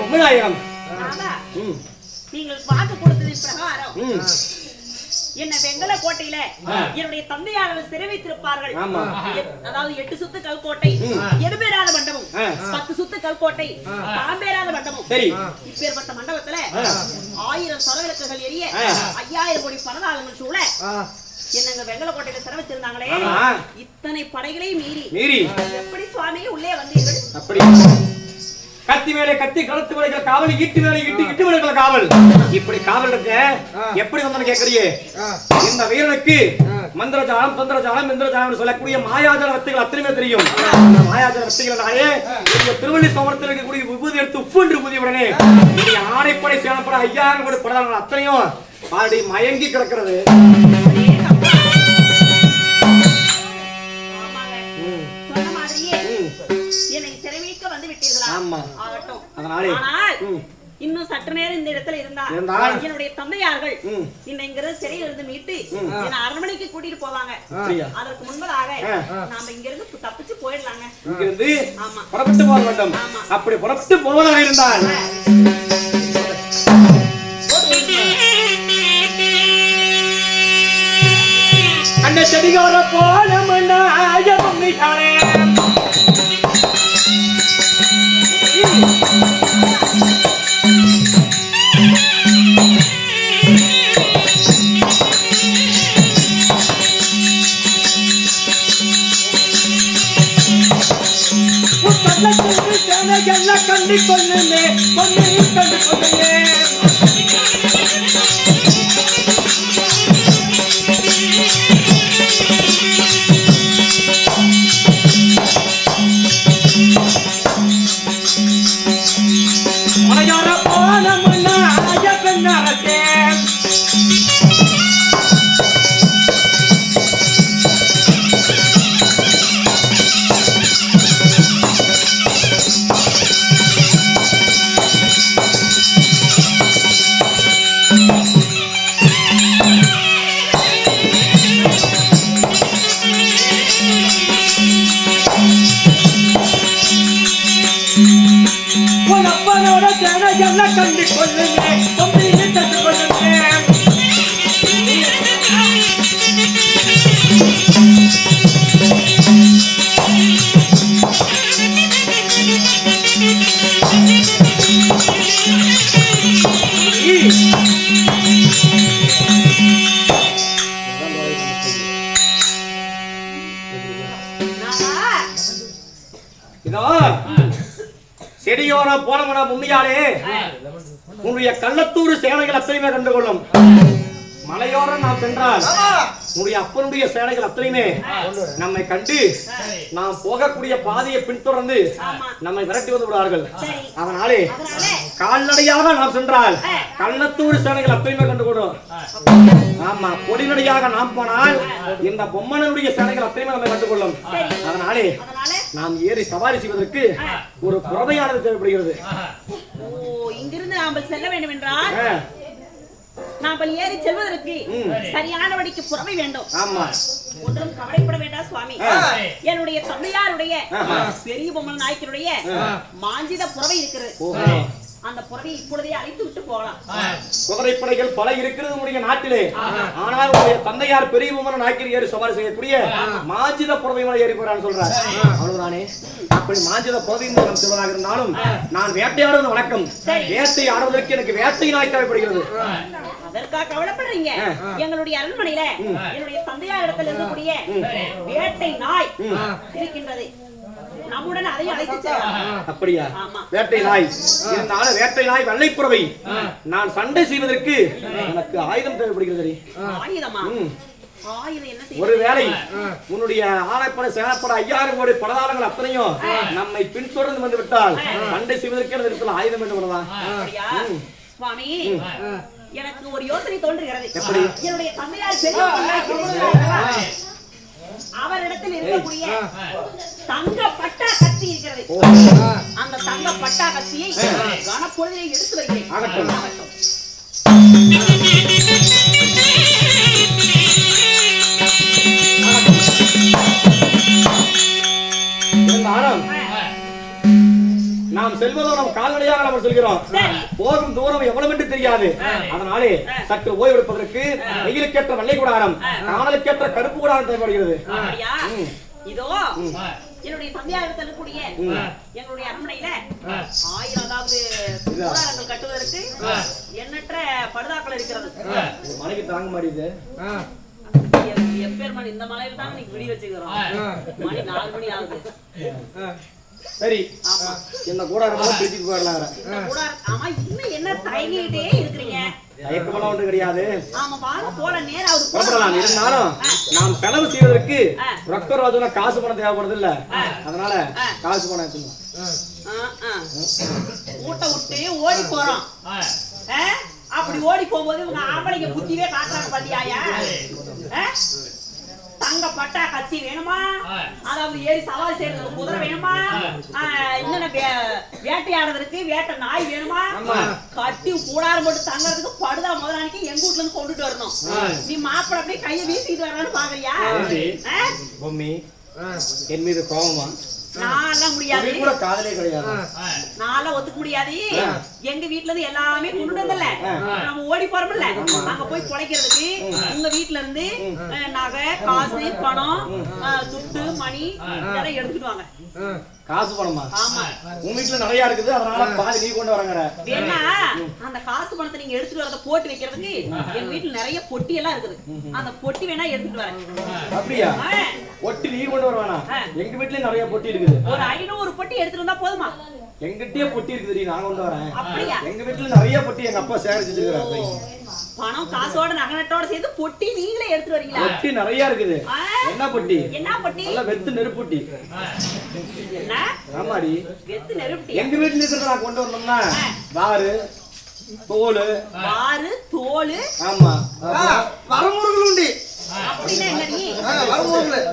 பொம்மநாயகம் நீங்கள் வாக்கு கொடுத்ததின் பிரகாரம் என்ன வெங்கல கோட்டையில என்னுடைய தந்தையாளர்கள் சிறை வைத்திருப்பார்கள். அதாவது 8 சுத்து கல்கோட்டை, எதுபேராத மண்டபம், 10 சுத்து கல்கோட்டை, பாம்பேராத மண்டபம். இப்பேற்பட்ட மண்டபத்துல 1000 சரவிளக்குகள் எரிய 5000 கோடி பணதாளங்கள் சூழ என்னங்க வெங்கல கோட்டையில சிறை வச்சிருந்தாங்களே, இத்தனை படைகளை மீறி எப்படி சுவாமி உள்ளே வந்தீர்கள்? அப்படி கத்தி மேலே கத்தி, கழுத்து மேலே காவல், ஈட்டு மேலே ஈட்டு மேலே காவல், இப்படி காவல் இருக்க எப்படி வந்தன்னு கேக்குறியே? இந்த வீரனுக்கு மந்திரஜாலம், தந்திரஜாலம், இந்திரஜாலம் சொல்லக்கூடிய மாயாஜால வஸ்துகள் அத்தனையுமே தெரியும். மாயாஜால வஸ்துகளாலே திருவள்ளி சோமரத்தில் இருக்கக்கூடிய விபூதி எடுத்து உப்பு என்று புதிய உடனே ஆணைப்படை சேனப்பட 5000 கோடி படங்கள் அத்தனையும் பாடி மயங்கி கிடக்கிறது. இன்னும் சற்று நேரம் இந்த இடத்துல இருந்தா என்னுடைய தந்தையார்கள் இங்கிருந்து சிறையில் இருந்து மீட்டு என்ன அரண்மனைக்கு கூட்டிட்டு போவாங்க. அதற்கு முன்பதாக நாம இங்க இருந்து தப்பிச்சு போயிடலாங்க. இங்கிருந்து புறப்பட்டு போக வேண்டும். அப்படி புறப்பட்டு போவதாக இருந்தால் அந்த செடிகார போல கண்டு கொள்ளுமே கண்டு கொள்ளுமே கண்டு கொள்ளுமே கண்டு கொள்ளுமே செடியோர போனவனா முன்னியாலே உன்னுடைய கள்ளத்தூர் சேனைகள் அத்தனையுமே கண்டுகொள்ளும். மலையோரம் நாம் சென்றால் உன்னுடைய அப்பனுடைய சேனைகள் அத்தனையுமே நம்மை கண்டு நாம் போகக்கூடிய பாதையை பின்தொடர்ந்து நம்மை விரட்டி வந்து விடுவார்கள். அதனாலே கால்நடையாக நாம் சென்றால் கள்ளத்தூர் சேனைகள் அத்தனையுமே கண்டுகொள்ளும். ஆமா, பொடிநடையாக நாம் போனால் இந்த பொம்மனுடைய சேனைகள் அத்தனையுமே நம்மை கண்டுகொள்ளும். அதனாலே நாம் ஏறி சவாரி செய்வதற்கு ஒரு புறவையானது தேவைப்படுகிறது. இங்கிருந்து நாம் செல்ல வேண்டும் என்றால் நாம் ஏறி செல்வதற்கு சரியான வழிக்கு புறவை வேண்டும். ஒன்றும் கவலைப்பட வேண்டாம் சுவாமி. என்னுடைய தந்தையாருடைய பெரிய பொம்மன் நாயக்கருடைய மாஞ்சித புறவை இருக்கிறது. அந்த புறவை இப்பொழுதே அழைத்து விட்டு போகலாம். குதிரைப்படைகள் பல இருக்கிறது நம்முடைய நாட்டிலே. ஆனால் உடைய தந்தையார் பெரிய பொம்மன் நாயக்கர் ஏறி சவாரி செய்யக்கூடிய மாஞ்சித புறவை மலை ஏறி போறான்னு சொல்றாரு. அவ்வளவுதானே? அப்படி மாஞ்சித புறவை நாம் செல்வதாக இருந்தாலும் நான் வேட்டையாடுவது வழக்கம். வேட்டை ஆடுவதற்கு எனக்கு வேட்டை நாய் தேவைப்படுகிறது. அதற்காக கவலைப்படுறீங்க? எங்களுடைய அரண்மனையில என்னுடைய தந்தையார் இடத்துல இருக்கக்கூடிய வேட்டை நாய் இருக்கின்றது. நம்முடன் அதை அழைத்து செல்லலாம். அப்படியா? வேட்டை நாய் இருந்தாலும் வேட்டை நாய் வெள்ளைப்புறவை நான் சண்டை செய்வதற்கு எனக்கு ஆயுதம் தேவைப்படுகிறது. ஆயுதமா? ஒருவேளை உன்னுடைய ஆணைப்பட சேனப்பட 5000 கோடி படதாளங்கள் அத்தனையும் நம்மை பின்தொடர்ந்து வந்து விட்டால் சண்டை செய்வதற்கு ஆயுதம் வேண்டும். சுவாமி, எனக்கு ஒரு யோசனை தோன்றுகிறது. என்னுடைய தந்தையார் பெரிய அவரிடத்தில் இருக்கக்கூடிய தங்க பட்டா கத்தி இருக்கிறது. அந்த தங்க பட்டா கத்தியை கனப்பொழுதிலே எடுத்து வருகிறேன். நாம் நாம் செல்வதோ நம் கால்நடையாக நாம் சொல்கிறோம். போகும் தூரம் எவ்வளவு என்று தெரியாது. அதனாலே சற்று ஓய்வெடுப்பதற்கு வெயிலுக்கேற்ற வெள்ளை கூடாரம், காணலுக்கேற்ற கருப்பு கூடாரம் தேவைப்படுகிறது. இதோ என்னுடைய தந்தையாக தரக்கூடிய எங்களுடைய அரண்மனையில 1000 அதாவது கூடாரங்கள் கட்டுவதற்கு எண்ணற்ற படுதாக்கள் இருக்கிறது. மலைக்கு தாங்க மாட்டேங்குது. எப்பேர் மணி இந்த மலையில தான் நீ விடி வச்சுக்கிறோம். மணி 4 மணி ஆகுது. சரி, இந்த கூடாரம் பிரிச்சுட்டு போயிடலாம். இந்த கூடாரம் ஆமா, இன்னும் என்ன தயங்கிட்டே இருக்கிறீங்க? தயக்கமெல்லாம் ஒன்று கிடையாது. ஆமா, வாங்க போல நேரா புறப்படலாம். இருந்தாலும் நாம் செலவு செய்வதற்கு ரொக்க ரோஜனா காசு பணம் தேவைப்படுது இல்ல, அதனால காசு பணம் எடுத்துக்கலாம். ஊட்ட விட்டு ஓடி போறோம். அப்படி ஓடி போகும்போது உங்க ஆம்பளைங்க புத்தியே காட்டுறாங்க பாத்தியாயா? தங்க பட்டா கத்தி வேணுமா? அதாவது ஏறி சவாரி செய்யறதுக்கு குதிரை வேணுமா? இன்னொன்னு வேட்டையாடுறதுக்கு வேட்டை நாய் வேணுமா? கட்டி கூடாரம் போட்டு தங்கறதுக்கு படுதா முதலாளிக்கு எங்க வீட்டுல இருந்து கொண்டுட்டு வரணும். நீ மாப்பிள்ள அப்படியே கையை வீசிட்டு வரான்னு பாக்குறியா? பொம்மி என் மீது கோவமா? நான்லாம் முடியாது. கூட காதலே கிடையாது. நான்லாம் ஒத்துக்க முடியாது. எங்க வீட்ல இருந்து எல்லாமே கொண்டு வந்தல, நம்ம ஓடி போறோம்ல, அங்க போய் பொழைக்கிறதுக்கு உங்க வீட்ல இருந்து நகை, காசு, பணம், துட்டு, மணி இதெல்லாம் எடுத்துட்டு வாங்க. காசு பணமா? ஆமா, உங்க வீட்ல நிறைய இருக்குது, அதனால பாதி நீ கொண்டு வரங்கற. ஏன்னா அந்த காசு பணத்தை நீங்க எடுத்துட்டு வரத போட்டு வைக்கிறதுக்கு எங்க வீட்ல நிறைய பொட்டி எல்லாம் இருக்குது. அந்த பொட்டி வேணா எடுத்துட்டு வரேன். அப்படியே? பொட்டி நீ கொண்டு வரவேனா? எங்க வீட்லயே நிறைய பொட்டி இருக்குது. ஒரு 500 பொட்டி எடுத்துட்டு வந்தா போதுமா? எங்கிட்டயே பொட்டி இருக்குது, நான் கொண்டு வரேன். அப்படியா? எங்க வீட்ல நிறைய பொட்டி எங்க அப்பா சேகரிச்சு வச்சிருக்காரு. பணம் காசோட நகனட்டோட சேர்த்து பொட்டி நீங்களே எடுத்துட்டு வரீங்களா? பொட்டி நிறைய இருக்குது. என்ன பொட்டி? என்ன பொட்டி? நல்ல வெத்து நெருப்புட்டி. என்ன? ஆமாடி, வெத்து நெருப்புட்டி. எங்க வீட்ல இருக்கிறத நான் கொண்டு வரணும்னா வாரு, தோல். வாரு, தோல். ஆமா, வரமுருகல் உண்டு. அப்படினா என்னடி? வரமுருகல்.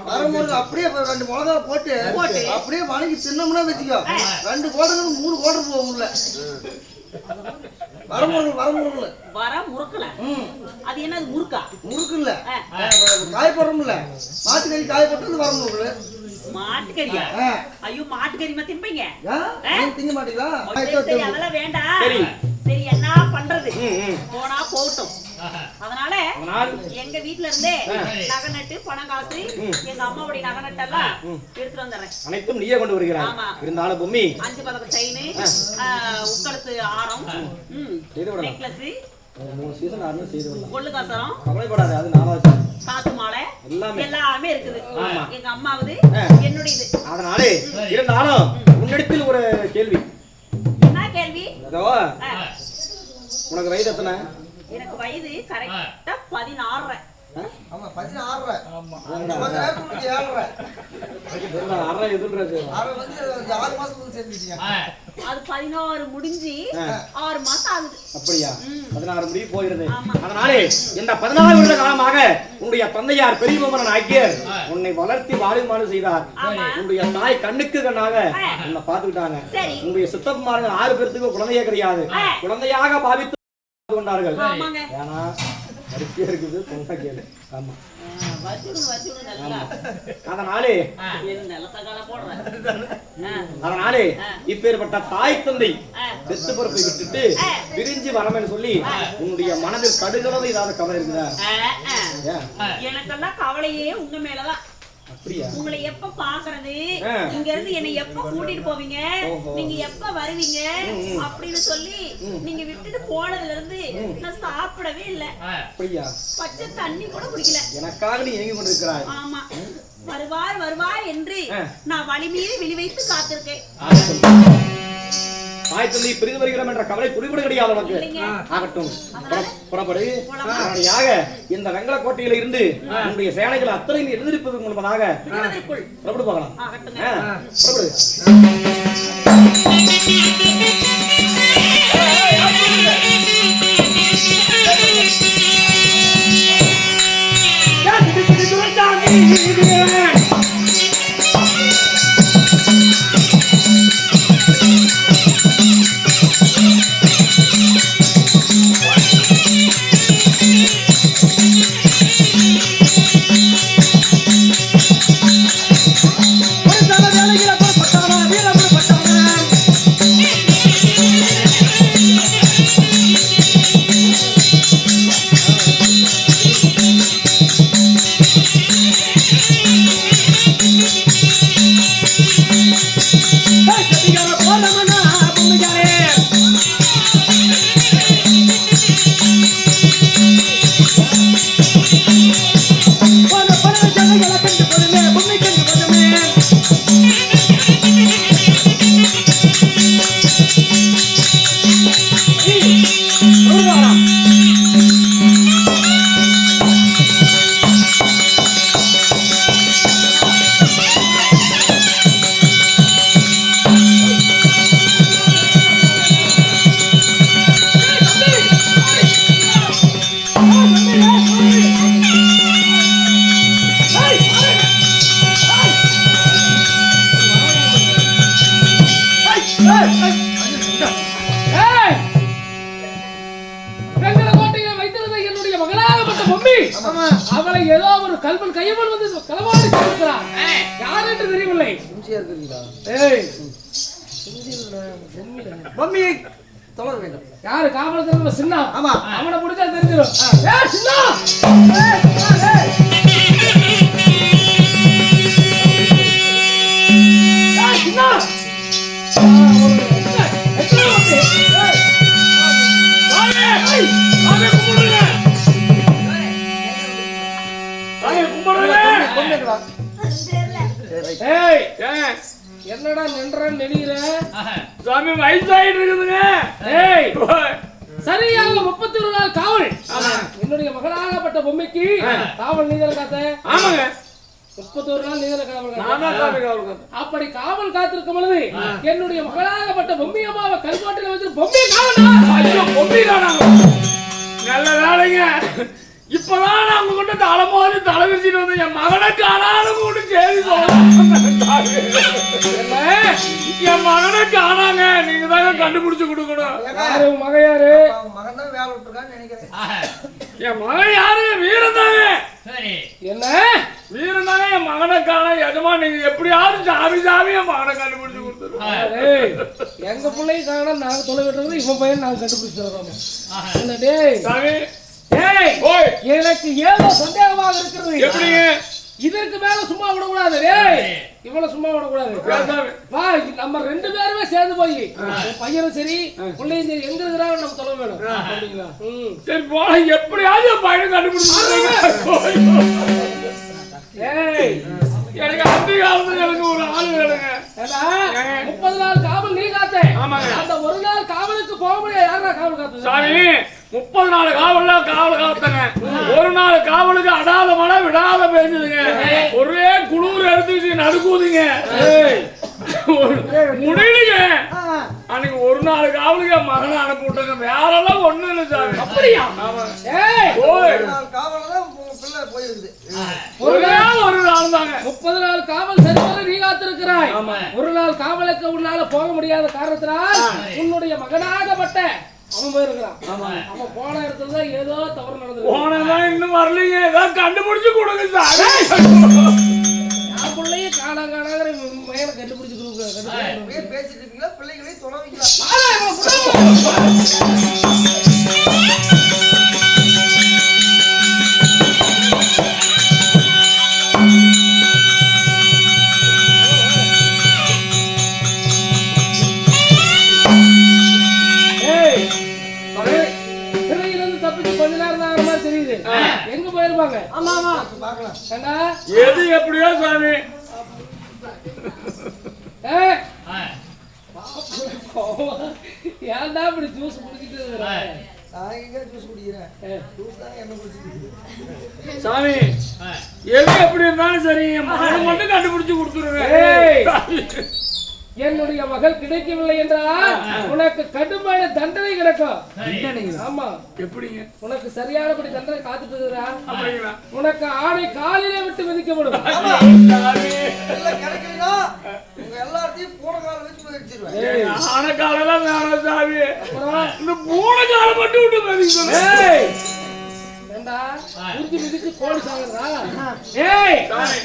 வரமுருகல் அப்படியே 2 மிளகா போட்டு அப்படியே வணங்கி தின்னோம்னா வெச்சுக்கோ, 2 கோடருக்கு 3 கோடர் போகும் உள்ள. வரமுருகல், வரமுருகல். வரமுருகல். அது என்னது முறுக்கா? முறுக்கு இல்ல, காய் போடுறோம்ல, மாட்டுக்கறி காய் போட்டது வரமுருகல். மாட்டுக்கறியா? ஐயோ, மாட்டுக்கறி மா திம்பீங்க? திங்க மாட்டீங்களா? சரி, அதெல்லாம் வேண்டாம். சரி, என்ன பண்றது? போனா போகட்டும். அதனால எங்க வீட்ல இருந்தே நகை நட்டு, பணம், காசு, எங்க அம்மாவுடைய நகை நட்டெல்லாம் எடுத்துட்டு வந்துடுறேன். அனைத்தும் நீயே கொண்டு வருகிறாய். இருந்தாலும் பொம்மி 5 பதக்க செயின், உட்கழுத்து ஆரம், நெக்லஸ், 3 சீசன் ஆரம்பி செய்து வரலாம். கொள்ளு காசரம், கவலைப்படாத, அது நானாச்சு. காசு மாலை எல்லாமே இருக்குது. எங்க அம்மாவது என்னுடையது. அதனாலே இருந்தாலும் உன்னிடத்தில் ஒரு கேள்வி. என்ன கேள்வி? உனக்கு வயது எத்தனை? எனக்கு வயது கரெக்ட்டா 16. ஆமா, 16. ஆமா, நம்ம நேரத்துக்கு 7. அரை எதுன்றது? அரை வந்து 6 மாசத்துக்கு சேர்ந்துட்டீங்க. அது 16 முடிஞ்சு 6 மாசம் ஆகுது. அப்படியா? 16 முடி போயிடுது. அதனாலே இந்த 14 வருட காலமாக உன்னுடைய தந்தையார் பெரியமன்னன் ஆகியர் உன்னை வளர்த்தி வாழுமாறு செய்தார். உன்னுடைய தாய் கண்ணுக்கு கண்ணாக உன்னை பார்த்துக்கிட்டாங்க. உன்னுடைய சித்தப்பமார்கள் 6 பேருக்கு குழந்தையே கிடையாது. குழந்தையாக பாவித்து கொண்டார்கள். ஏன்னா வரிசையா இருக்குது, பொண்ணா கேளு. ஆமா, அதனாலே இப்பேற்பட்ட தாய் தந்தை பெத்து பொறுப்பை விட்டுட்டு பிரிஞ்சு வரமேன்னு சொல்லி உன்னுடைய மனதில் கடுகளவு ஏதாவது கவலை இருக்குதா? எனக்கெல்லாம் கவலையே உங்க மேலதான். உங்களை எப்ப பாக்குறது, இங்க இருந்து என்னை எப்ப கூட்டிட்டு போவீங்க, நீங்க எப்ப வருவீங்க அப்படின்னு சொல்லி நீங்க விட்டுட்டு போனதுல இருந்து நான் சாப்பிடவே இல்ல. பச்சை தண்ணி கூட குடிக்கல. எனக்காக நீ ஏங்கி கொண்டிருக்கிறாய். ஆமா, வருவார் வருவார் என்று நான் வழி மீறி விழி வைத்து காத்திருக்கேன். தாய் தந்தை பிரிந்து வருகிறோம் என்ற கவலை துளிபட கிடையாது உனக்கு. ஆகட்டும், புறப்படு. இந்த வெங்கல கோட்டையில இருந்து உன்னுடைய சேனைகள் அத்தனை எழுந்திருப்பது மூலமாக புறப்படு போகலாம். புறப்படு. வேலைகளை அவளை ஏதோ ஒரு கல்வன் கையவன் வந்து களவாடி கொடுக்கிறார். யார் என்று தெரியவில்லை. மம்மியை தொலை வேண்டும். யாரு காவலத்துல சின்ன? ஆமா, அவனை பிடிச்சா தெரிஞ்சிடும். சின்ன என்னடா நின்றான் நெளிகிற சாமி வயசாயிட்டு இருக்குதுங்க. சரியாக 31 நாள் காவல். என்னுடைய மகளாகப்பட்ட பொம்மைக்கு காவல் நீதல காத்த. ஆமாங்க, 31 நாள் நீதல காவல். அப்படி காவல் காத்திருக்கும் பொழுது என்னுடைய மகளாகப்பட்ட பொம்மை அம்மாவை கல்கோட்டையில வச்சு பொம்மை காவல். பொம்மி காணாங்க. நல்ல வேலைங்க. இப்பதான் அவங்க கொண்டு தலைமோதி தலை விரிச்சிட்டு வந்து என் மகனை காணாலும் கூட செய்தி என் மகனை காணாங்க. நீங்க தாங்க கண்டுபிடிச்சு கொடுக்கணும். மகன் யாரு? மகன் தான் வேலை விட்டுருக்கான்னு நினைக்கிறேன். என் மகன் யாரு? வீரன் தாங்க. என்ன வீரன் தாங்க. என் மகனை காண எஜமா நீங்க எப்படியாவது சாமி சாமி என் மகனை கண்டுபிடிச்சு கொடுத்துருவோம். எங்க பிள்ளைய காண நாங்க தொலை விட்டுறது இவன் பையன் நாங்க கண்டுபிடிச்சு தரோம். டேய் சாமி, எனக்கு ஏதோ சந்தேகமாக இருக்கிறது. எப்படிங்க? இதற்கு மேல சும்மா விடக்கூடாது. டேய் இவ்வளவு சும்மா விடக்கூடாது. வா, நம்ம 2 பேருமே சேர்ந்து போய் பையனும் சரி பிள்ளையும் சரி எங்க இருக்கிறாங்க நம்ம தொலை வேணும். சரி போல எப்படியாவது பையனை கண்டுபிடிச்சு. எனக்கு அந்த காலத்துல எனக்கு ஒரு ஆளு வேணுங்க. 30 நாள் காவல் நீ காத்த. அந்த ஒரு நாள் காவலுக்கு போக முடியாது. யாரா காவல் காத்து? சாமி 30 நாள் காவல்ல காவல் காத்தங்க. ஒரு நாள் காவலுக்கு அடாத மழை விடாத பெய்ஞ்சுதுங்க. ஒரே குளூர் எடுத்துக்கிட்டு நடுக்குதுங்க. முடியலைங்க. அன்னைக்கு ஒரு நாள் காவலுக்கு மகனை அனுப்பி விட்டுங்க. வேற எல்லாம் ஒண்ணும் இல்லை சாமி. அப்படியா? காவலதான் பிள்ளை போயிருக்குது. ஒரு நாள் தாங்க. 30 நாள் காவல் சரிவர நீ காத்திருக்கிறாய். ஒரு நாள் காவலுக்கு உன்னால போக முடியாத காரணத்தினால் உன்னுடைய மகனாகப்பட்ட அவன் போயிருக்கிறான். அவன் போன இடத்துலதான் ஏதோ தவறு நடந்தது. போனதான் இன்னும் வரலீங்க. ஏதாவது கண்டுபிடிச்சு கொடுங்க சார். நான் பிள்ளைய காணாங்கிற மகனை கண்டுபிடிச்சு கொடுக்க பேசிட்டு இருக்கீங்களா? பிள்ளைகளையும் தொலை வைக்கலாம். எங்க போயிருப்பாங்க? ஆமா ஆமா பார்க்கலாம். எது எப்படியோ சாமி. ஏன்டா இப்படி ஜூஸ் குடிச்சிட்டு இருக்கற? நான் எங்க ஜூஸ் குடிக்கிறேன்? ஜூஸ் தான் என்ன குடிச்சிட்டு சாமி. எது எப்படி இருந்தாலும் சரி என் மகனை மட்டும் கண்டுபிடிச்சு கொடுத்துருவேன். என்னுடைய மகள் கிடைக்கவில்லை என்றால் உனக்கு கடுமையான தண்டனை கிடைக்கும். ஆமா. எப்படிங்க? உனக்கு சரியானபடி தண்டனை காத்துட்டு இருக்கிறா. உனக்கு ஆணை காலிலே விட்டு மிதிக்கப்படும். கிடைக்கலனா உங்க எல்லாத்தையும் பூனை கால வச்சு மிதிச்சிடுவேன். ஆன காலெல்லாம் வேணாம் சாமி. இந்த பூனை காலை மட்டும் விட்டு மிதிக்கணும். உறுதி மிதிச்சு கோடி சாகுறா.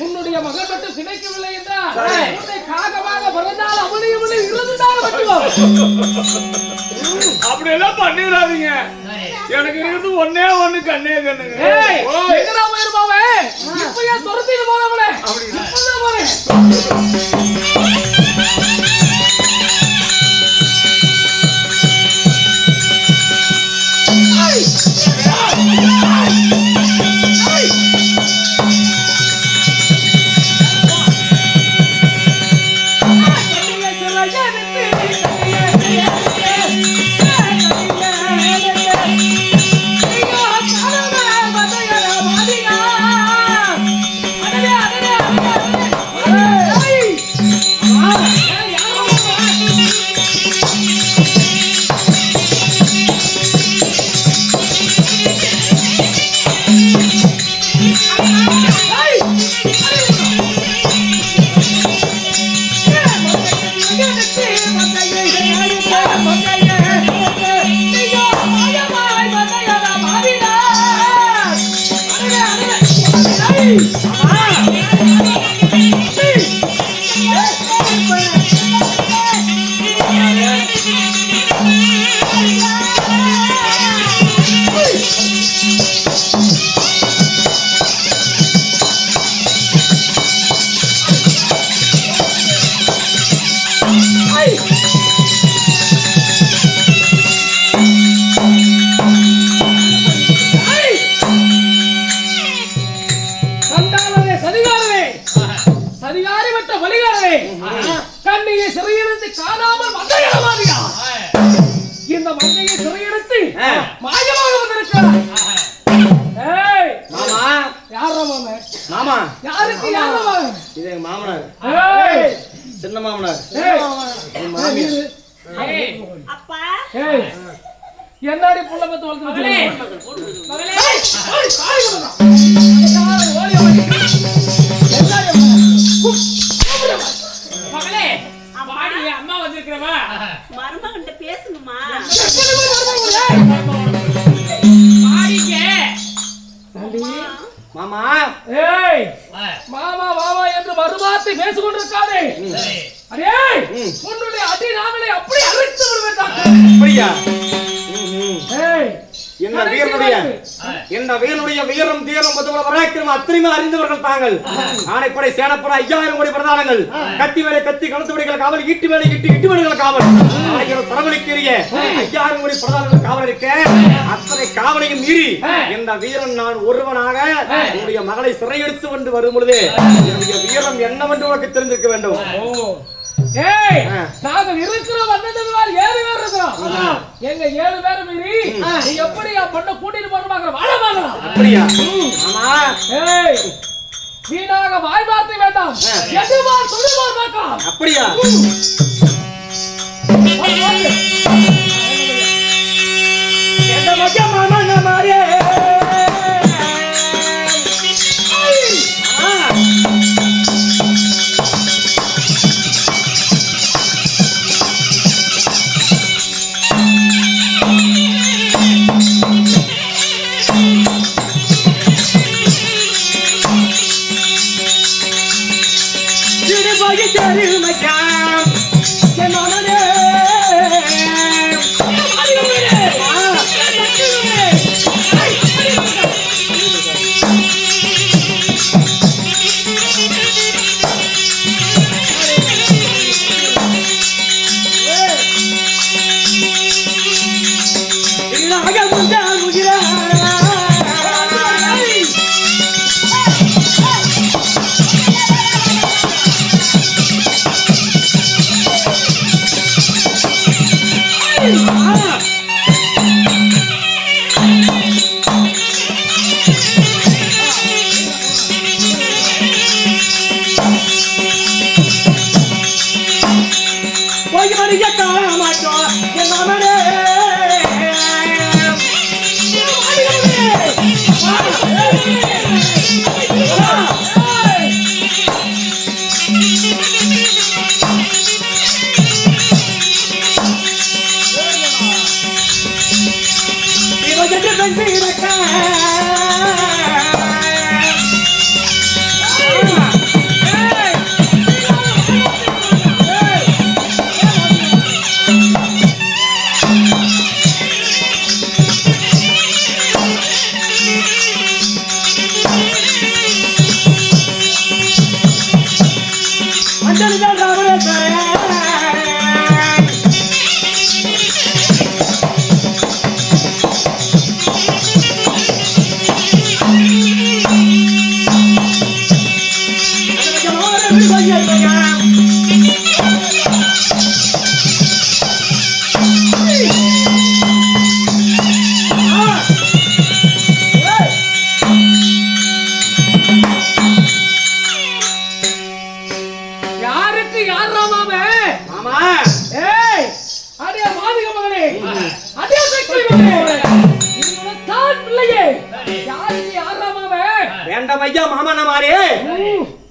உன்னுடைய மகன் மட்டும் கிடைக்கவில்லை என்றால் உன்னை காகமாக பிறந்தால் அவனையும் இருந்துட்டாலும் வெட்டுவோம். அப்படி எல்லாம் பண்ணிடாதீங்க. எனக்கு இருந்து ஒன்னே ஒண்ணு கண்ணே கண்ணுங்க. எங்கடா போயிருப்பாவே? இப்பயே துரத்திட்டு போறவனே. இப்பதான் போறேன். Hey! சண்டாளனே, சதிகாரனே, சதிகாரி விட்ட வழிகாரனே, கண்ணியை சிறையிலிருந்து காணாமல் மந்தையிடமாதியா இந்த மந்தையை சிறையிலிருந்து மாயமாக வந்திருக்கிறார். ஏய் மாமா, யாரா மாமன்? மாமா, யாருக்கு யாரா மாமன்? இது எங்க மாமனார், ஏய் சின்ன மாமனார். ஏய் என் மாமியார். ஏய் அப்பா ஏய் என்னடி புள்ள பத்து வளர்த்து மகளே மகளே ஏய் காய் வரடா யார ஓடி ஓடி எல்லாரும் மகளே வாடி அம்மா வந்திருக்கிறவா மருமகன்கிட்ட பேசணுமா? வாடிங்க மாமா, ஏய் மாமா மாமா என்று மறுவார்த்தை பேசிக் கொண்டிருக்காதே. அடே உன்னுடைய அடி நாமளை அப்படியே அரைத்து விடுவேன் டாக்டர். அப்படியா? ஏய் என்ன வீரனுடைய வீரம் தீரம் பராக்கிரமம் அத்தனையுமே அறிந்தவர்கள் தாங்கள். ஆணைப்படை சேனப்படை 5000 கோடி பிரதானங்கள், கத்தி வேலை கத்தி கழுத்து வடிகள் காவல், ஈட்டு வேலை இட்டு வடிகள் காவல், ஆயிரம் தரவழிக்கிறிய 5000 கோடி பிரதானங்கள் காவல் இருக்க. அத்தனை காவலையும் மீறி இந்த வீரன் நான் ஒருவனாக என்னுடைய மகளை சிறையெடுத்து கொண்டு வரும் பொழுது என்னுடைய வீரம் என்னவென்று உனக்கு தெரிந்திருக்க வேண்டும். ஏய் நாங்க இருக்கிற வந்ததுனால 7 பேர் இருக்கோம். எங்க 7 பேர் மீறி நீ எப்படி பண்ண கூட்டிட்டு போறமாங்கற வாழ வாங்கலாம். அப்படியா? ஆமா. ஏய் வீணாக வாய் வார்த்தை வேண்டாம். எதுவா சொல்லுவார் பார்க்கலாம். அப்படியா? எந்த மச்சான் மாமா நம்மாரே.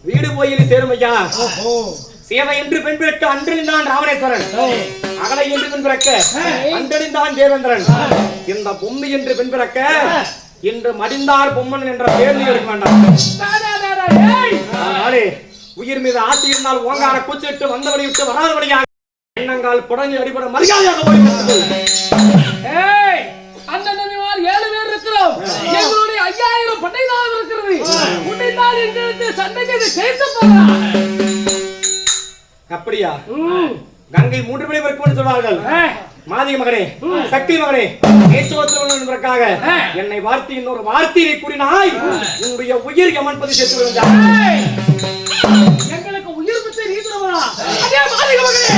வீடு போயில் சேரும் ஐயா. சேவை என்று பெண் பிறக்க அன்றெழுந்தான் ராவணேஸ்வரன், அகலை என்று பெண் பிறக்க அன்றெழுந்தான் தேவேந்திரன். இந்த பொம்மி என்று பெண் பிறக்க இன்று மடிந்தார் பொம்மன் என்ற பேர் எடுக்க வேண்டாம். அதனாலே உயிர் மீது ஆசை இருந்தால் ஓங்கார கூச்சிட்டு வந்தபடி விட்டு வராதபடியாக எண்ணங்கால் புடங்கி அடிபட மரியாதையாக போய் அந்த 7 பேர் இருக்கிறோம். எங்களுடைய 5000 படைதான் இருக்கிறது. உன்னைத்தான் எங்களுக்கு சண்டைக்கு சேர்த்து போறான். அப்படியா? கங்கை 3 படை வரைக்கும் சொல்வார்கள். மாதிக மகனே, சக்தி மகனே, ஏசுவத்திரவன் என்பதற்காக என்னை வார்த்தை இன்னொரு வார்த்தையை கூறினாய், உன்னுடைய உயிர் யமன்பதி சேர்த்து விழுந்தாய். எங்களுக்கு உயிர் பற்றி நீதுறவா? அதே மாதிக மகனே.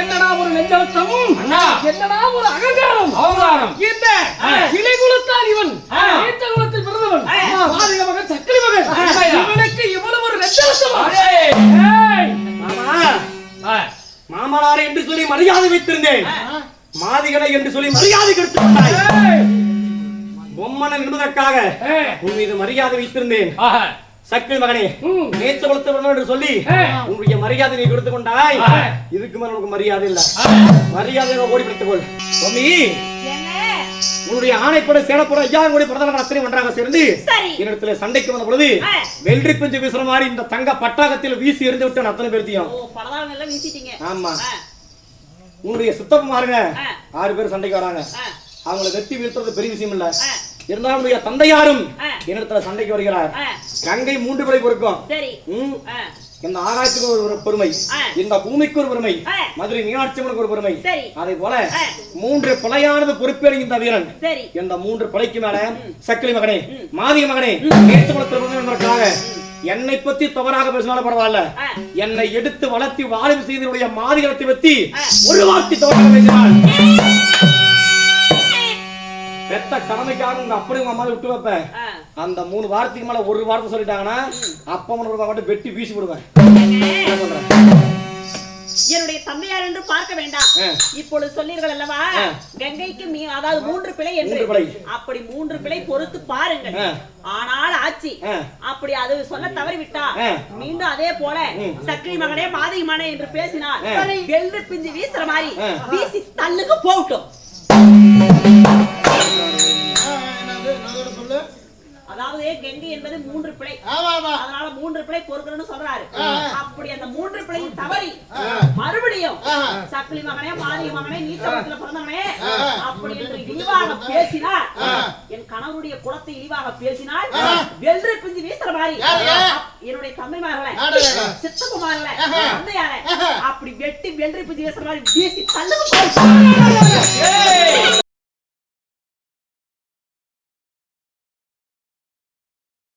என்னடா ஒரு நெஞ்சலத்தம், என்னடா ஒரு அகங்காரம். இந்த இலைகுலத்தான் இவன் நீத்த குலத்தில் பிறந்தவன் மாதிக மகன், சக்கரி மகன். இவனுக்கு இவ்வளவு ஒரு நெஞ்சலத்தமா? மாமனாரை என்று சொல்லி மரியாதை வைத்திருந்தேன், மாதிகளை என்று சொல்லி மரியாதை கெடுத்து விட்டாய். பொம்மனன் என்பதற்காக உன் மீது மரியாதை வைத்திருந்தேன். சக்தி மகனே, நேற்று வளர்த்தவன் என்று சொல்லி உன்னுடைய மரியாதை நீ கொடுத்து கொண்டாய். இதுக்கு மேல உனக்கு மரியாதை இல்ல. மரியாதையாக ஓடி பிடித்துக் கொள். பொம்மி, உன்னுடைய ஆணைப்பட சேனப்பட ஐயா கூட பிரதமர் அத்தனை ஒன்றாக சேர்ந்து என்னிடத்துல சண்டைக்கு வந்த பொழுது வெள்ளி பிஞ்சு வீசுற மாதிரி இந்த தங்க பட்டாகத்தில் வீசி எறிந்து விட்டு அத்தனை பேர்த்தையும். ஆமா, உன்னுடைய சித்தப்பமாருங்க 6 பேர் சண்டைக்கு வராங்க. அவங்களை வெட்டி வீழ்த்துறது பெரிய விஷயம் இல்ல. இருந்தாலும் தந்தையாரும் என்னிடத்துல சண்டைக்கு வருகிறார். கங்கை 3 படை பொறுக்கும். இந்த ஆகாயத்துக்கு ஒரு பெருமை, இந்த பூமிக்கு ஒரு பெருமை, மதுரை மீனாட்சியம்மனுக்கு ஒரு பெருமை. அதே போல 3 படையானது பொறுப்பேறுகின்ற வீரன். இந்த 3 படைக்கு மேல சக்கிலி மகனே, மாதிக மகனே, என்பதற்காக என்னை பத்தி தவறாக பேசினாலும் பரவாயில்ல, என்னை எடுத்து வளர்த்தி வாழ்வு செய்தனுடைய மாதிகத்தை பத்தி ஒரு வார்த்தை தவறாக பேசினாள். பெத்த கடமைக்காக உங்க அப்படி உங்க அம்மா விட்டு வைப்பேன். அந்த 3 வாரத்துக்கு மேல ஒரு வார்த்தை சொல்லிட்டாங்கன்னா அப்பா மட்டும் வெட்டி வீசி விடுவேன். என்னுடைய தந்தையார் என்று பார்க்க வேண்டாம். இப்பொழுது சொன்னீர்கள் அல்லவா, கங்கைக்கு அதாவது 3 பிழை என்று. அப்படி 3 பிழை பொறுத்து பாருங்கள். ஆனால் ஆச்சி அப்படி அது சொல்ல தவறிவிட்டா மீண்டும் அதே போல சக்கரி மகனே, மாதிக மகனே என்று பேசினார். வெள்ளி பிஞ்சு வீசுற மாதிரி வீசி தள்ளுக்கு போகட்டும். அதாவது கங்கை என்பது 3 பிழை, அதனால 3 பிழை பொறுக்கணும்னு சொல்றாரு. அப்படி அந்த 3 பிழை தவறி மறுபடியும் சக்கிலி மகனே, மாதிக மகனே, நீச்சவத்துல பிறந்தவனே அப்படி என்று இழிவாக பேசினார், என் கணவருடைய குலத்தை இழிவாக பேசினால் வெள்ளி பிஞ்சு வீசுற மாதிரி என்னுடைய தந்தைமார்களை, சித்தப்பமார்களை, தந்தையார அப்படி வெட்டி வெள்ளி பிஞ்சு வீசுற மாதிரி வீசி தள்ளுக்கு போய்